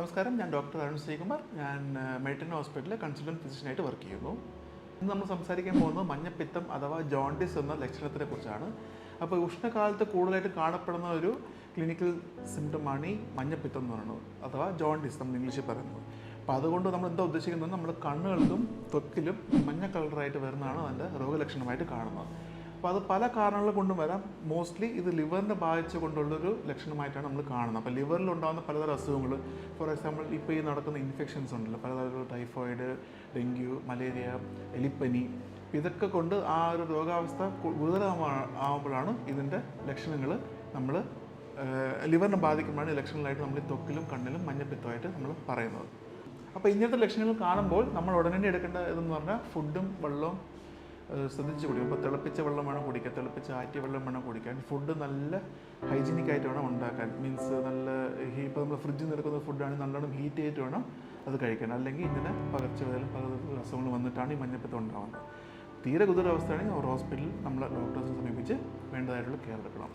നമസ്കാരം, ഞാൻ ഡോക്ടർ അരുൺ ശ്രീകുമാർ. ഞാൻ മെഡിറ്റൻ ഹോസ്പിറ്റലിലെ കൺസൾട്ടൻറ്റ് ഫിസിഷ്യനായിട്ട് വർക്ക് ചെയ്യുന്നു. ഇന്ന് നമ്മൾ സംസാരിക്കാൻ പോകുന്നത് മഞ്ഞപ്പിത്തം അഥവാ ജോണ്ടിസ് എന്ന ലക്ഷണത്തിനെ കുറിച്ചാണ്. അപ്പോൾ ഉഷ്ണകാലത്ത് കൂടുതലായിട്ട് കാണപ്പെടുന്ന ഒരു ക്ലിനിക്കൽ സിംറ്റമാണ് ഈ മഞ്ഞപ്പിത്തം എന്ന് പറയുന്നത്, അഥവാ ജോണ്ടിസ് നമ്മൾ ഇംഗ്ലീഷിൽ പറയുന്നത്. അപ്പോൾ അതുകൊണ്ട് നമ്മൾ എന്താ ഉദ്ദേശിക്കുന്നത്, നമ്മുടെ കണ്ണുകൾക്കും ത്വക്കിലും മഞ്ഞ കളറായിട്ട് വരുന്നതാണ് അതിൻ്റെ രോഗലക്ഷണമായിട്ട് കാണുന്നത്. അപ്പോൾ അത് പല കാരണങ്ങൾ കൊണ്ടും വരാം. മോസ്റ്റ്ലി ഇത് ലിവറിനെ ബാധിച്ചു കൊണ്ടുള്ളൊരു ലക്ഷണമായിട്ടാണ് നമ്മൾ കാണുന്നത്. അപ്പോൾ ലിവറിൽ ഉണ്ടാകുന്ന പലതരം അസുഖങ്ങൾ, ഫോർ എക്സാമ്പിൾ ഇപ്പോൾ ഈ നടക്കുന്ന ഇൻഫെക്ഷൻസ് ഉണ്ടല്ലോ, പലതരം ടൈഫോയിഡ്, ഡെങ്കു, മലേറിയ, എലിപ്പനി, ഇതൊക്കെ കൊണ്ട് ആ ഒരു രോഗാവസ്ഥ ഗുരുതരമാകുമ്പോഴാണ് ഇതിൻ്റെ ലക്ഷണങ്ങൾ നമ്മൾ ലിവറിനെ ബാധിക്കുമ്പോഴാണ് ലക്ഷണങ്ങളായിട്ട് നമ്മൾ ത്വക്കിലും കണ്ണിലും മഞ്ഞപ്പിത്തമായിട്ട് നമ്മൾ പറയുന്നത്. അപ്പോൾ ഇങ്ങനത്തെ ലക്ഷണങ്ങൾ കാണുമ്പോൾ നമ്മൾ ഉടനടി എടുക്കേണ്ട ഇതെന്ന് പറഞ്ഞാൽ ഫുഡും വെള്ളവും ശ്രദ്ധിച്ച് കുടിക്കും. ഇപ്പോൾ തിളപ്പിച്ച വെള്ളം വേണം കുടിക്കാൻ, തിളപ്പിച്ച ആറ്റിയ വെള്ളം വേണം കുടിക്കാൻ. ഫുഡ് നല്ല ഹൈജീനിക് ആയിട്ട് വേണം ഉണ്ടാക്കാൻ. മീൻസ് നല്ല ഇപ്പോൾ നമ്മൾ ഫ്രിഡ്ജിൽ നിന്ന് എടുക്കുന്ന ഫുഡാണെങ്കിൽ നല്ലോണം ഹീറ്റ് ചെയ്തിട്ട് വേണം അത് കഴിക്കാൻ. അല്ലെങ്കിൽ ഇങ്ങനെ പകർച്ചവ്യാധികളും പല അസുഖങ്ങൾ വന്നിട്ടാണ് ഈ മഞ്ഞപ്പിത്തം ഉണ്ടാകുന്നത്. തീരെ ഗുരുതരാവസ്ഥയാണെങ്കിൽ ഹോസ്പിറ്റലിൽ നമ്മൾ ഡോക്ടേഴ്സിനെ സമീപിച്ച് വേണ്ടതായിട്ടുള്ള കെയർ എടുക്കണം.